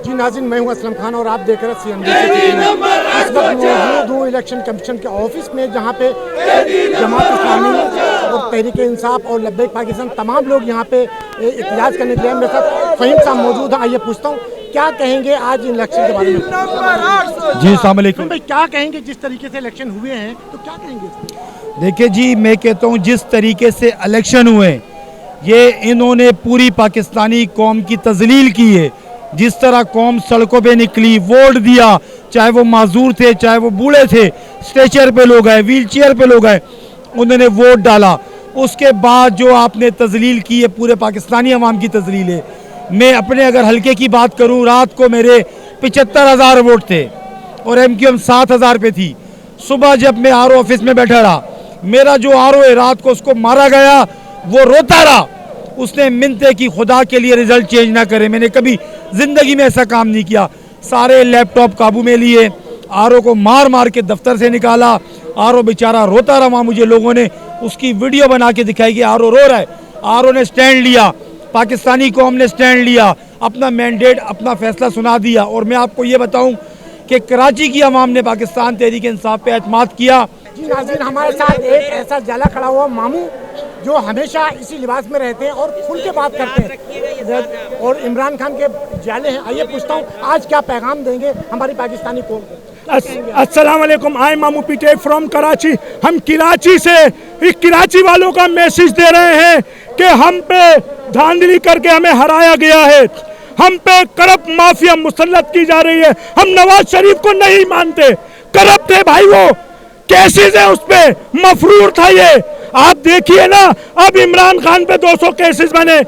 जी नाज़रीन, मैं हूं असलम खान और आप देख रहे हैं CNBC। इस वक्त मौजूद हूं इलेक्शन कमीशन के ऑफिस में, जहां पे जमात इस्लामी और तहरीक इंसाफ और लब्बैक पाकिस्तान तमाम लोग यहां पे एहतजाज करने के लिए मेरे साथ फ़हीम साहब मौजूद हैं। आइए पूछता हूं क्या कहेंगे आज इलेक्शन के बारे में। जी अस्सलाम वालेकुम भाई, क्या कहेंगे जिस तरीके से इलेक्शन हुए हैं, तो क्या कहेंगे? देखिए जी, मैं कहता हूँ जिस तरीके से इलेक्शन हुए ये इन्होंने पूरी पाकिस्तानी कौम की तजलील की है। जिस तरह कौम सड़कों पे निकली, वोट दिया, चाहे वो माजूर थे, चाहे वो बूढ़े थे, स्ट्रेचर पे लोग आए, व्हील चेयर पे लोग आए, उन्होंने वोट डाला। उसके बाद जो आपने तजलील की है, पूरे पाकिस्तानी अवाम की तजलील है। मैं अपने अगर हल्के की बात करूं, रात को मेरे 75,000 वोट थे और MQM 7,000 पे थी। सुबह जब मैं RO ऑफिस में बैठा रहा, मेरा जो RO है रात को उसको मारा गया, वो रोता रहा। उसने मिन्नतें की खुदा के लिए रिजल्ट चेंज ना करे। मैंने कभी ज़िंदगी में ऐसा काम नहीं किया। सारे लैपटॉप काबू में लिए, RO को मार मार के दफ्तर से निकाला। RO बेचारा रोता रहा। वहाँ मुझे लोगों ने उसकी वीडियो बना के दिखाई कि RO रो रहा है। RO ने स्टैंड लिया, पाकिस्तानी कौम ने स्टैंड लिया, अपना मैंडेट, अपना फैसला सुना दिया। और मैं आपको ये बताऊँ कि कराची की आवाम ने पाकिस्तान तहरीक इंसाफ पे एतमाद किया। जी नाज़रीन, हमारे साथ एक ऐसा जाला खड़ा हुआ मामू जो हमेशा इसी लिबास में रहते हैं और खुल के बात करते हैं और इमरान खान के जाले हैं। आइए पूछता हूँ आज क्या पैगाम देंगे हमारी पाकिस्तानी कौम को। अस्सलाम वालेकुम, आई मामू पीटे फ्रॉम कराची। हम कराची से कराची वालों का मैसेज दे रहे हैं कि हम पे धांधली करके हमें हराया गया है, हम पे करप्ट माफिया मुसल्लत की जा रही है। हम नवाज शरीफ को नहीं मानते, करप्ट है भाई, वो केसेस है, उस पे मफरूर था ये। आप देखिए ना, अब इमरान खान पे 200 केसेस बने,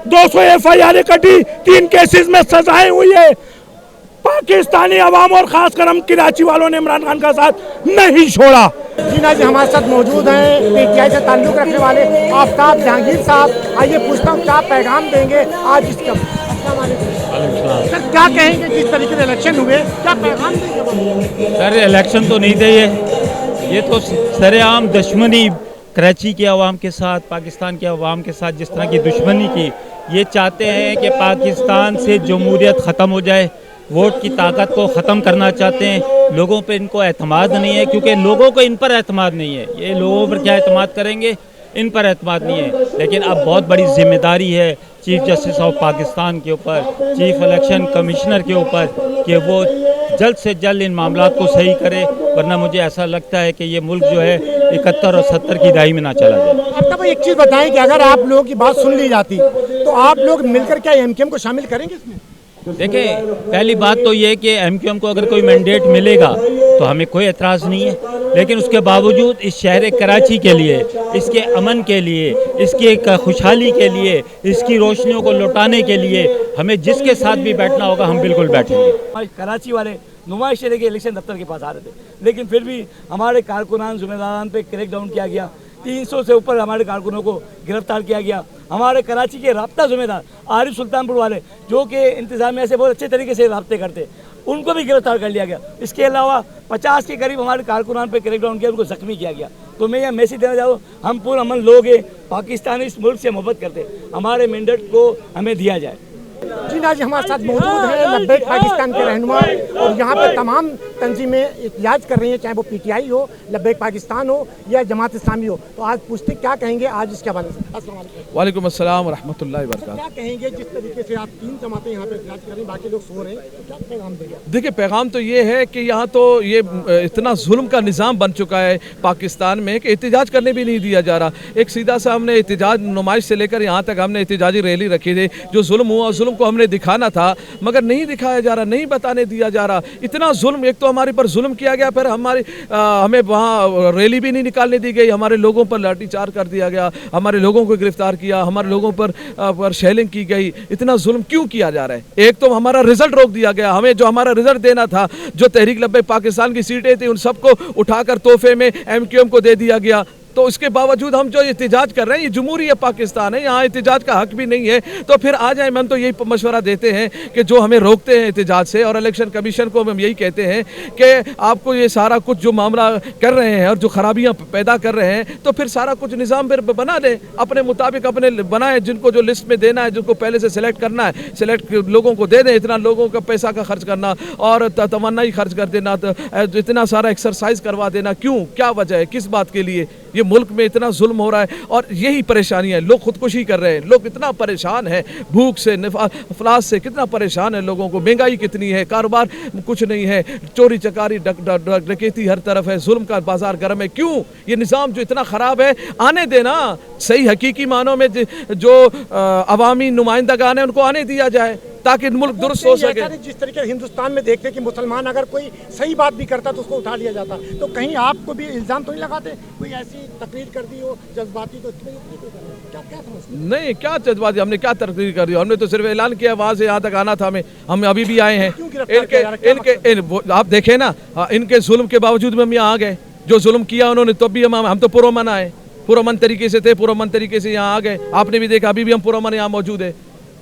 200 FIR कटी, 3 केसेस में सजाएं हुई है। पाकिस्तानी अवाम और खासकर हम कराची वालों ने इमरान खान का साथ नहीं छोड़ा। जी नाज़रीन, हमारे साथ मौजूद हैं PTI से ताल्लुक़ रखने वाले आफ्ताब जहांगीर साहब। आइए पूछता हूँ क्या पैगाम देंगे आज इसका। सर क्या कहेंगे जिस तरीके से इलेक्शन हुए, क्या पैगाम देंगे? सर इलेक्शन तो नहीं थे, ये तो सरेआम दुश्मनी कराची के अवाम के साथ, पाकिस्तान के अवाम के साथ जिस तरह की दुश्मनी की, ये चाहते हैं कि पाकिस्तान से जमहूरियत ख़त्म हो जाए, वोट की ताकत को ख़त्म करना चाहते हैं। लोगों पे इनको एतमाद नहीं है, क्योंकि लोगों को इन पर एतमाद नहीं है। ये लोगों पर क्या एतमाद करेंगे, इन पर एतमाद नहीं है। लेकिन अब बहुत बड़ी जिम्मेदारी है चीफ जस्टिस ऑफ पाकिस्तान के ऊपर, चीफ इलेक्शन कमिश्नर के ऊपर, कि वो जल्द से जल्द इन मामलात को सही करे, वरना मुझे ऐसा लगता है कि ये मुल्क जो है 71 और 70 की दहाई में ना चला जाए। आफ्ताब भाई, एक चीज़ बताएं कि अगर आप लोगों की बात सुन ली जाती तो आप लोग मिलकर क्या MQM को शामिल करेंगे इसमें? देखें, पहली बात तो ये कि MQM को अगर कोई मैंडेट मिलेगा तो हमें कोई एतराज़ नहीं है, लेकिन उसके बावजूद इस शहर कराची के लिए, इसके अमन के लिए, इसकी खुशहाली के लिए, इसकी रोशनियों को लौटाने के लिए हमें जिसके साथ भी बैठना होगा हम बिल्कुल बैठेंगे। कराची वाले नुमाइश के इलेक्शन दफ्तर के पास आ रहे थे, लेकिन फिर भी हमारे कारकुनान ज़िम्मेदारान पे क्रैक डाउन किया गया। 300 से ऊपर हमारे कारकुनों को गिरफ्तार किया गया। हमारे कराची के राब्ता ज़िम्मेदार आरिफ सुल्तानपुर वाले, जो कि इंतज़ामिया से बहुत अच्छे तरीके से राब्ते करते, उनको भी गिरफ्तार कर लिया गया। इसके अलावा 50 के करीब हमारे कारकुनान पे क्रैक डाउन किया, उनको ज़ख्मी किया गया। तो मैं यह मैसेज देना चाहूँ, हम पूरा अमन लोग हैं, पाकिस्तान इस मुल्क से मोहब्बत करते, हमारे मैंडेट को हमें दिया जाए। जी नाज़रीन, हमारे साथ मौजूद हैं लब्बैक पाकिस्तान के रहनुमा और यहाँ पे तमाम तंजीमें एहतजाज कर रही हैं, चाहे वो PTI हो, लब्बैक पाकिस्तान हो या जमात इस्लामी हो। तो आज पूछते क्या कहेंगे आज इसके हवाले से। अस्सलाम वालेकुम। वालेकुम अस्सलाम व रहमतुल्लाहि व बरकातहू। क्या कहेंगे जिस तरीके से आप 3 जमातें यहाँ पे एहतजाज कर रही हैं, बाकी लोग सो रहे हैं, तो क्या पैगाम देंगे? देखिए, पैगाम तो ये है कि यहाँ तो ये इतना जुल्म का निज़ाम बन चुका है पाकिस्तान में कि एहतजाज करने भी नहीं दिया जा रहा। एक सीधा सा हमने एहतजाज नुमाइश से लेकर यहाँ तक हमने एहतजाजी रैली रखी थी, जो जुल्म हुआ जुल्म को हमने दिखाना था, मगर नहीं दिखाया जा रहा, नहीं बताने दिया जा रहा। इतना जुल्म, एक तो हमारे पर जुल्म किया गया, फिर हमें वहाँ रैली भी नहीं निकालने दी गई, हमारे लोगों पर लाठीचार्ज कर दिया गया, हमारे लोगों को गिरफ्तार किया, हमारे लोगों पर शेलिंग की गई। इतना जुल्म क्यों किया जा रहा है? एक तो हमारा रिजल्ट रोक दिया गया, हमें जो हमारा रिजल्ट देना था, जो तहरीक लब्बैक पाकिस्तान की सीटें थी, उन सबको उठाकर तोहफे में MQM को दे दिया गया। تو اس کے باوجود ہم جو احتجاج کر رہے ہیں، یہ جمہوریہ پاکستان ہے، یہاں احتجاج کا حق بھی نہیں ہے، تو پھر آ جائیں۔ ہم تو یہی مشورہ دیتے ہیں کہ جو ہمیں روکتے ہیں احتجاج سے، اور الیکشن کمیشن کو ہم یہی کہتے ہیں کہ آپ کو یہ سارا کچھ جو معاملہ کر رہے ہیں اور جو خرابیاں پیدا کر رہے ہیں، تو پھر سارا کچھ نظام پھر بنا دیں اپنے مطابق، اپنے بنائیں، جن کو جو لسٹ میں دینا ہے، جن کو پہلے سے سلیکٹ کرنا ہے، سلیکٹ لوگوں کو دے دیں، اتنا لوگوں کا پیسہ کا خرچ کرنا اور توانائی خرچ کر دینا، اتنا سارا ایکسرسائز کروا دینا، کیوں؟ کیا وجہ ہے؟ کس بات کے لیے؟ یہ ملک میں اتنا ظلم ہو رہا ہے اور یہی پریشانیاں ہیں، لوگ خودکشی کر رہے ہیں، لوگ اتنا پریشان ہیں، بھوک سے، افلاس سے کتنا پریشان ہے لوگوں کو، مہنگائی کتنی ہے، کاروبار کچھ نہیں ہے، چوری چکاری ڈکیتی ہر طرف ہے، ظلم کا بازار گرم ہے، کیوں؟ یہ نظام جو اتنا خراب ہے، آنے دینا، صحیح حقیقی معنوں میں جو عوامی نمائندگان ہیں ان کو آنے دیا جائے تاکہ ملک درست ہو سکے۔ جس طریقے سے ہندوستان میں دیکھتے ہیں کہ مسلمان اگر کوئی صحیح بات بھی کرتا تو اس کو اٹھا لیا جاتا، تو کہیں آپ کو بھی الزام تو نہیں لگاتے کوئی ایسی تقریر کر دی ہو جذباتی، تو کیا سمجھتے ہیں؟ نہیں، کیا جذباتی، ہم نے کیا تقریر کر دی؟ ہم نے تو صرف اعلان کیا وہاں سے یہاں تک آنا تھا، ہم ابھی بھی آئے ہیں۔ آپ دیکھیں نا، ان کے ظلم کے باوجود میں ہم یہاں آ گئے، جو ظلم کیا انہوں نے تب بھی ہم تو پرامن آئے، پرامن طریقے سے تھے، پرامن طریقے سے یہاں آ گئے، آپ نے بھی دیکھا ابھی بھی ہم پرامن یہاں موجود ہے۔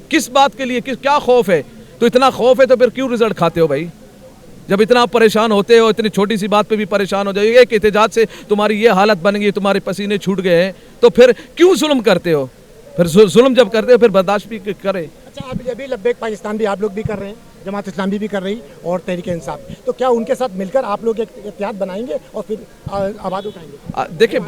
کس بات کے لیے؟ کیا خوف ہے؟ تو اتنا خوف ہے تو پھر کیوں رزلٹ کھاتے ہو بھائی؟ جب اتنا پریشان ہوتے ہو، اتنی چھوٹی سی بات پہ بھی پریشان ہو جائے، ایک احتجاج سے تمہاری یہ حالت بن گئی، تمہارے پسینے چھوٹ گئے ہیں، تو پھر کیوں ظلم کرتے ہو؟ پھر ظلم جب کرتے ہو پھر برداشت بھی کرے۔ اچھا، ابھی لبیک پاکستان بھی آپ لوگ بھی کر رہے ہیں، جماعت اسلامی بھی کر رہی اور تحریک انصاف، تو کیا ان کے ساتھ مل کر آپ لوگ ایک اتحاد بنائیں گے اور پھر آواز اٹھائیں گے؟ دیکھیں،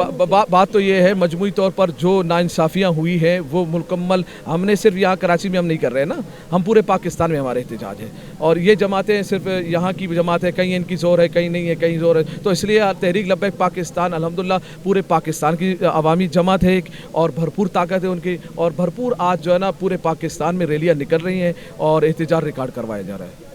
بات تو یہ ہے مجموعی طور پر جو ناانصافیاں ہوئی ہیں وہ مکمل، ہم نے صرف یہاں کراچی میں ہم نہیں کر رہے نا، ہم پورے پاکستان میں ہمارے احتجاج ہے، اور یہ جماعتیں صرف یہاں کی جماعت ہے، کہیں ان کی زور ہے، کہیں نہیں ہے، کہیں زور ہے، تو اس لیے تحریک لبیک پاکستان الحمدللہ پورے پاکستان کی عوامی جماعت ہے ایک، اور بھرپور طاقت ہے ان کی، اور بھرپور آج جو ہے نا پورے پاکستان میں ریلیاں نکل رہی ہیں اور احتجاج ریکارڈ کروایا جا رہا ہے۔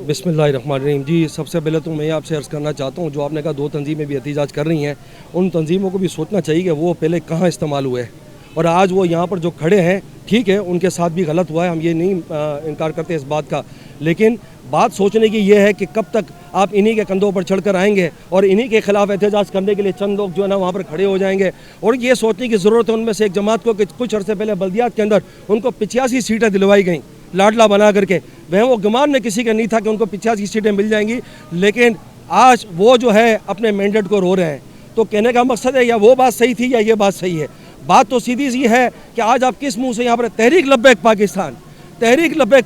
بسم اللہ الرحمن الرحیم۔ جی، سب سے پہلے تو میں آپ سے عرض کرنا چاہتا ہوں، جو آپ نے کہا 2 تنظیمیں بھی احتجاج کر رہی ہیں، ان تنظیموں کو بھی سوچنا چاہیے کہ وہ پہلے کہاں استعمال ہوئے، اور آج وہ یہاں پر جو کھڑے ہیں، ٹھیک ہے ان کے ساتھ بھی غلط ہوا ہے، ہم یہ نہیں انکار کرتے اس بات کا، لیکن بات سوچنے کی یہ ہے کہ کب تک آپ انہی کے کندھوں پر چڑھ کر آئیں گے اور انہی کے خلاف احتجاج کرنے کے لیے چند لوگ جو ہے نا وہاں پر کھڑے ہو جائیں گے، اور یہ سوچنے کی ضرورت ہے ان میں سے ایک جماعت کو کہ کچھ عرصے پہلے بلدیات کے اندر ان کو 85 سیٹیں دلوائی گئیں لاڈلا بنا کر کے، وہ گمان میں کسی کا نہیں تھا کہ ان کو 85 سیٹیں مل جائیں گی، لیکن آج وہ جو ہے اپنے مینڈیٹ کو رو رہے ہیں۔ تو کہنے کا مقصد ہے یا وہ بات صحیح تھی یا یہ بات صحیح ہے؟ بات تو سیدھی سی ہے کہ آج آپ کس منہ سے یہاں پر تحریک لبیک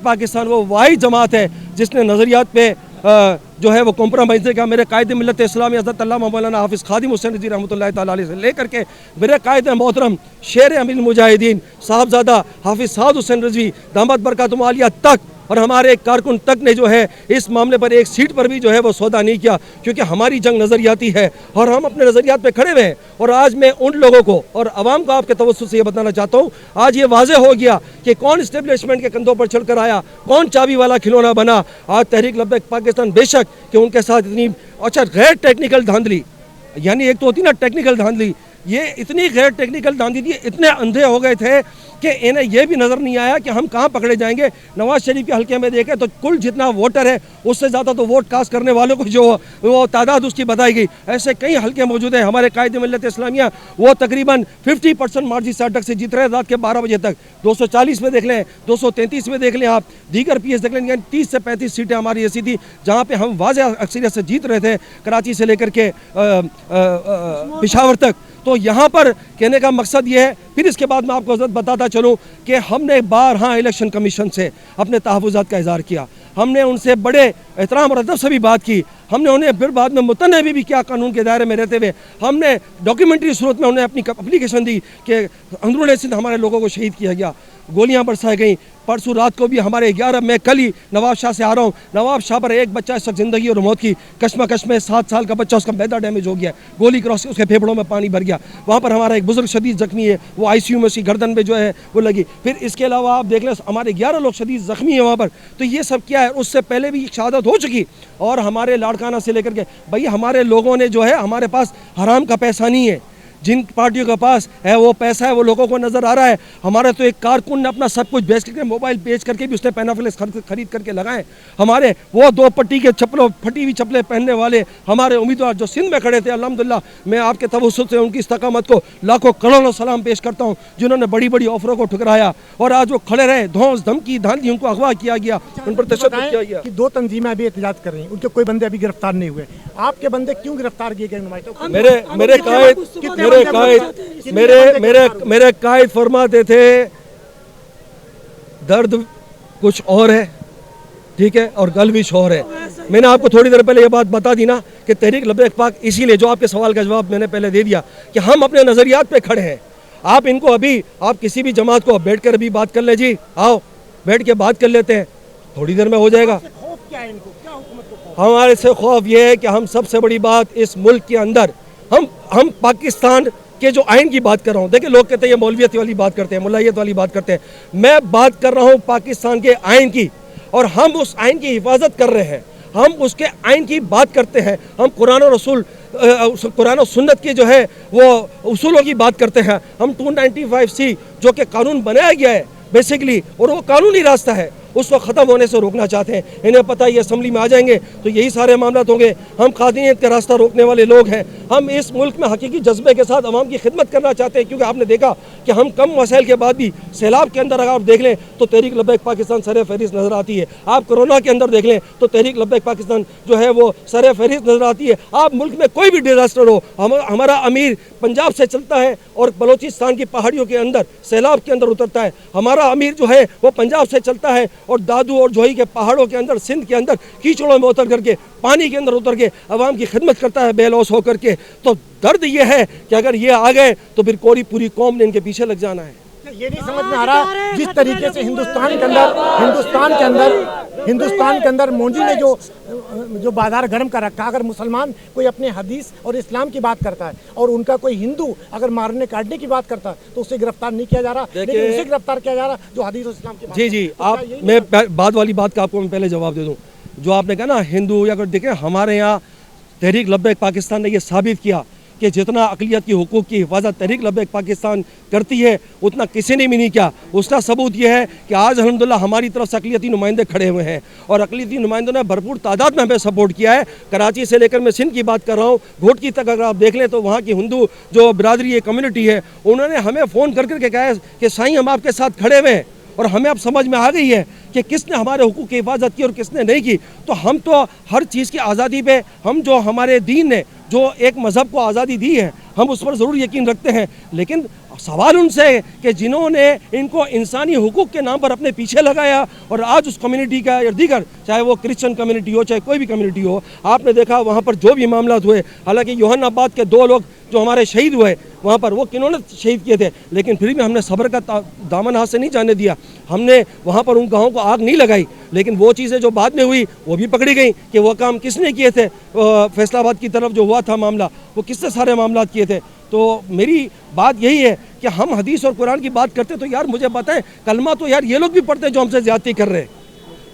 پاکستان وہ واحد جماعت ہے جس نے نظریات پہ جو ہے وہ کمپرومائز کا، میرے قائد ملت اسلامی حضرت علامہ مولانا حافظ خادم حسین رضوی رحمۃ اللہ تعالیٰ علیہ سے لے کر کے میرے قائد محترم شیر امیر المجاہدین صاحبزادہ حافظ سعد حسین رضوی دامت برکاتہم عالیہ تک، اور ہمارے ایک کارکن تک نے جو ہے اس معاملے پر ایک سیٹ پر بھی جو ہے وہ سودا نہیں کیا، کیونکہ ہماری جنگ نظریاتی ہے اور ہم اپنے نظریات پہ کھڑے ہوئے ہیں۔ اور آج میں ان لوگوں کو اور عوام کو آپ کے توسط سے یہ بتانا چاہتا ہوں، آج یہ واضح ہو گیا کہ کون اسٹیبلشمنٹ کے کندھوں پر چڑھ کر آیا، کون چابی والا کھلونا بنا۔ آج تحریک لبیک پاکستان بے شک کہ ان کے ساتھ اتنی غیر ٹیکنیکل دھاندلی، یعنی ایک تو ہوتی نا ٹیکنیکل دھاندلی، یہ اتنی غیر ٹیکنیکل دھاندلی تھی، اتنے اندھے ہو گئے تھے کہ انہیں یہ بھی نظر نہیں آیا کہ ہم کہاں پکڑے جائیں گے۔ نواز شریف کے حلقے میں دیکھیں تو کل جتنا ووٹر ہے اس سے زیادہ تو ووٹ کاسٹ کرنے والوں کو جو وہ تعداد اس کی بتائی گئی، ایسے کئی حلقے موجود ہیں۔ ہمارے قائد ملت اسلامیہ وہ تقریباً 50% مارجن سے اٹک سے جیت رہے رات کے 12 بجے تک، 240 میں دیکھ لیں، 233 میں دیکھ لیں، آپ دیگر پی ایس دیکھ لیں، 30 سے 35 سیٹیں ہماری ایسی تھی جہاں پہ ہم واضح اکثریت سے جیت رہے تھے، کراچی سے لے کر کے پشاور تک۔ تو یہاں پر کہنے کا مقصد یہ ہے، پھر اس کے بعد میں آپ کو بتاتا چلوں کہ ہم نے بارہا الیکشن کمیشن سے اپنے تحفظات کا اظہار کیا، ہم نے ان سے بڑے احترام اور ادب سے بھی بات کی، ہم نے انہیں پھر بعد میں متنبی بھی کیا قانون کے دائرے میں رہتے ہوئے، ہم نے ڈاکیومنٹری صورت میں انہیں اپنی اپلیکیشن دی کہ اندرون سندھ ہمارے لوگوں کو شہید کیا گیا، گولیاں برسائی گئیں۔ پرسوں رات کو بھی ہمارے 11 میں کل ہی نواب شاہ سے آ رہا ہوں، نواب شاہ پر ایک بچہ اس وقت زندگی اور موت کی کشمکش میں، 7 سال کا بچہ، اس کا میدا ڈیمیج ہو گیا، گولی کراس اس کے پھیپھڑوں میں پانی بھر گیا، وہاں پر ہمارا ایک بزرگ شدید زخمی ہے، وہ آئی سی یو میں اس کی گردن پہ جو ہے وہ لگی۔ پھر اس کے علاوہ آپ دیکھ لیں ہمارے 11 لوگ شدید زخمی ہیں وہاں پر۔ تو یہ سب کیا ہے؟ اس سے پہلے بھی شہادت ہو چکی، اور ہمارے لاڑکانہ سے لے کر کے بھائی ہمارے لوگوں نے جو ہے، ہمارے پاس حرام کا پیسہ نہیں ہے، जिन पार्टियों के पास है वो पैसा है वो लोगों को नज़र आ रहा है। हमारे तो एक कारकुन ने अपना सब कुछ बेच करके मोबाइल बेच करके भी उसने पैनाफ्लेक्स खरीद करके लगाए। हमारे वो 2 पट्टी के चप्पलों फटी हुई चप्पलें पहनने वाले हमारे उम्मीदवार जो सिंध में खड़े थे, अल्हम्दुलिल्लाह मैं आपके तवज्जुह से उनकी इस्तकामत को लाखों करोड़ों सलाम पेश करता हूँ, जिन्होंने बड़ी बड़ी ऑफरों को ठुकराया और आज वो खड़े रहे। धौंस धमकी धांधली उनको अगवा किया गया, उन पर तशद्दुद किया गया। कि 2 तंजीमें अभी एहतजाज कर रही हैं, उनके कोई बंदे अभी गिरफ्तार नहीं हुए। आपके बंदे क्यों गिरफ्तार किए गए नुमाइशों? मेरे कायद फरमाते थे दर्द कुछ और है, ठीक है, और गलविश और है। मैंने आपको थोड़ी देर पहले ये बात बता दी ना कि तहरीक लब्बैक पाक, इसीलिए जो आपके सवाल का जवाब मैंने पहले दे दिया कि हम अपने नज़रियात पे खड़े हैं। आप इनको अभी आप किसी भी जमात को बैठ कर अभी बात कर ले, जी आओ बैठ के बात कर लेते हैं, थोड़ी देर में हो जाएगा। हमारे से खौफ ये है कि हम सबसे बड़ी बात इस मुल्क के अंदर हम पाकिस्तान के जो आइन की बात कर रहा हूँ, देखिए लोग कहते हैं ये मौलवियत वाली बात करते हैं, मुल्लायत वाली बात करते हैं, मैं बात कर रहा हूँ पाकिस्तान के आइन की, और हम उस आइन की हिफाजत कर रहे हैं, हम उसके आइन की बात करते हैं, हम कुरान और सुन्नत की जो है वो उसूलों की बात करते हैं। हम 295C जो कि कानून बनाया गया है बेसिकली, और वो कानूनी रास्ता है, उसको ख़त्म होने से रोकना चाहते हैं। इन्हें पता है ये असम्बली में आ जाएंगे तो यही सारे मामला होंगे। हम खादिनियत का रास्ता रोकने वाले लोग हैं। हम इस मुल्क में हकीकी जज्बे के साथ अवाम की खिदमत करना चाहते हैं, क्योंकि आपने देखा कि हम कम वसाइल के बाद भी सैलाब के अंदर अगर आप देख लें तो तहरीक लब्बैक पाकिस्तान सर फहरिस्त नज़र आती है। आप कोरोना के अंदर देख लें तो तहरीक लब्बैक पाकिस्तान जो है वो सर फहरिस्त नज़र आती है। आप मुल्क में कोई भी डिजास्टर हो, हमारा अमीर पंजाब से चलता है और बलोचिस्तान की पहाड़ियों के अंदर सैलाब के अंदर उतरता है। हमारा अमीर जो है वो पंजाब से चलता है और दादू और जोही के पहाड़ों के अंदर सिंध के अंदर कीचड़ों में उतर करके पानी के अंदर उतर के अवाम की खिदमत करता है बेलौस होकर के। तो दर्द ये है कि अगर ये आ गए तो फिर पूरी कौम ने इनके पीछे लग जाना है। ये नहीं समझ में आ रहा जिस तरीके से हिंदुस्तान के अंदर मोदी ने जो बाजार गर्म कर रखा। अगर मुसलमान कोई अपने हदीस और इस्लाम की बात करता है और उनका कोई हिंदू अगर मारने काटने की बात करता है तो उसे गिरफ्तार नहीं किया जा रहा, लेकिन उसे गिरफ्तार किया जा रहा जो हदीस और इस्लाम की बात। जी आप मैं बाद वाली बात का आपको मैं पहले जवाब दे दूं। जो आपने कहा ना हिंदू, या अगर देखें हमारे यहाँ तहरीक लब्बैक पाकिस्तान ने यह साबित किया कि जितना अक़लियत की हुकूक़ की हिफाजत तहरीक लब्बैक पाकिस्तान करती है उतना किसी ने भी नहीं किया। उसका सबूत यह है कि आज अल्हम्दुलिल्लाह हमारी तरफ से अक़लियती नुमाइंदे खड़े हुए हैं और अक़लियती नुमाइंदों ने भरपूर तादाद में हमें सपोर्ट किया है। कराची से लेकर मैं सिंध की बात कर रहा हूँ, घोटकी तक अगर आप देख लें तो वहाँ की हिंदू जो बिरादरी कम्युनिटी है उन्होंने हमें फ़ोन कर करके कहा है कि साईं हम आपके साथ खड़े हुए हैं, और हमें अब समझ में आ गई है कि किसने हमारे हुकूक की हिफाजत की और किसने नहीं की। तो हम तो हर चीज़ की आज़ादी पे, हम जो हमारे दीन ने जो एक मज़हब को आज़ादी दी है हम उस पर ज़रूर यकीन रखते हैं, लेकिन सवाल उनसे है कि जिन्होंने इनको इंसानी हुकूक के नाम पर अपने पीछे लगाया और आज उस कम्युनिटी का या दीगर, चाहे वो क्रिश्चियन कम्युनिटी हो चाहे कोई भी कम्युनिटी हो, आपने देखा वहाँ पर जो भी मामला हुए, हालांकि योहानाबाद के 2 लोग जो हमारे शहीद हुए वहाँ पर वो किन्होंने शहीद किए थे, लेकिन फिर भी हमने सब्र का दामन हाथ से नहीं जाने दिया। हमने वहाँ पर उन गाँवों को आग नहीं लगाई, लेकिन वो चीज़ें जो बाद में हुई वो भी पकड़ी गई कि वो काम किसने किए थे। फैसलाबाद की तरफ जो हुआ था मामला वो किससे सारे मामला किए थे। तो मेरी बात यही है कि हम हदीस और कुरान की बात करते तो यार मुझे बताएं, कलमा तो यार ये लोग भी पढ़ते हैं जो हमसे ज़्यादती कर रहे हैं,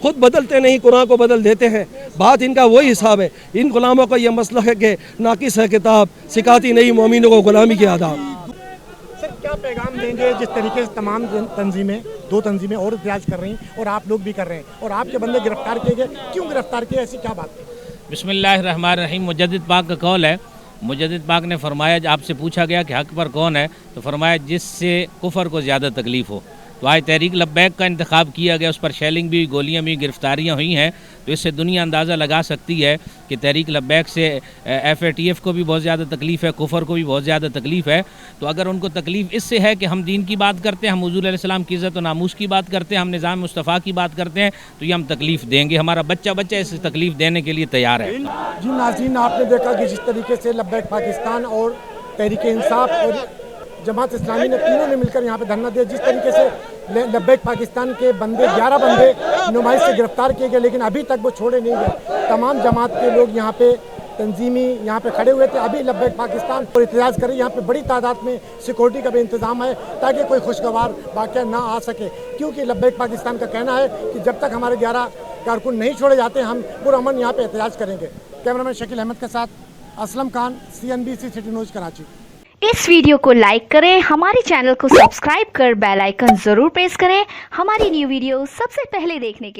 खुद बदलते नहीं कुरान को बदल देते हैं। बात इनका वही हिसाब है। इन गुलामों का ये मसला है कि नाकिस है किताब, सिखाती नहीं मोमिनों को गुलामी के आदाब। सर क्या पैगाम देंगे जिस तरीके से तमाम तंजीमें 2 तंजीमें और एहतजाज कर रही हैं और आप लोग भी कर रहे हैं और आपके बंदे गिरफ्तार किए गए, क्यों गिरफ्तार किए, ऐसी क्या बात है? बिस्मिल्लाहिर्रहमानिर्रहीम। मुजद्दिद पाक का कौल है, मुजद्दिद पाक ने फरमाया, आपसे पूछा गया कि हक पर कौन है, तो फरमाया जिससे कुफर को ज़्यादा तकलीफ़ हो। तो आज तहरीक लब्बैक का इंतखाब किया गया, उस पर शेलिंग भी, गोलियां भी, गिरफ्तारियां हुई हैं, तो इससे दुनिया अंदाज़ा लगा सकती है कि तहरीक लब्बैक से FATF को भी बहुत ज़्यादा तकलीफ़ है, कुफर को भी बहुत ज़्यादा तकलीफ़ है। तो अगर उनको तकलीफ़ इससे है कि हम दीन की बात करते हैं, हम हुज़ूर अलैहिस्सलाम की इज़्ज़त और नामूस की बात करते हैं, हम निज़ाम मुस्तफ़ा की बात करते हैं, तो ये हम तकलीफ़ देंगे, हमारा बच्चा इस तकलीफ़ देने के लिए तैयार है। जी नाज़रीन, आपने देखा कि जिस तरीके से लब्बैक पाकिस्तान और तहरीक इंसाफ और जमात इस्लामी ने तीनों ने मिलकर यहाँ पे धरना दिया, जिस तरीके से लब्बैक पाकिस्तान के बंदे 11 बंदे नुमाइश से गिरफ्तार किए गए, लेकिन अभी तक वो छोड़े नहीं गए। तमाम जमात के लोग यहाँ पे तंजीमी यहाँ पे खड़े हुए थे, अभी लब्बैक पाकिस्तान और एहतजाज करें। यहाँ पे बड़ी तादाद में सिक्योरिटी का भी इंतजाम है ताकि कोई खुशगवार वाक़या ना आ सके, क्योंकि लब्बैक पाकिस्तान का कहना है कि जब तक हमारे 11 कारकुन नहीं छोड़े जाते हम पुरअमन यहाँ पे एहतजाज करेंगे। कैमरामैन शकील अहमद के साथ Aslam Khan, CNBC city news Karachi. इस वीडियो को लाइक करें, हमारे चैनल को सब्सक्राइब कर बेल आइकन जरूर प्रेस करें हमारी न्यू वीडियो सबसे पहले देखने के लिए।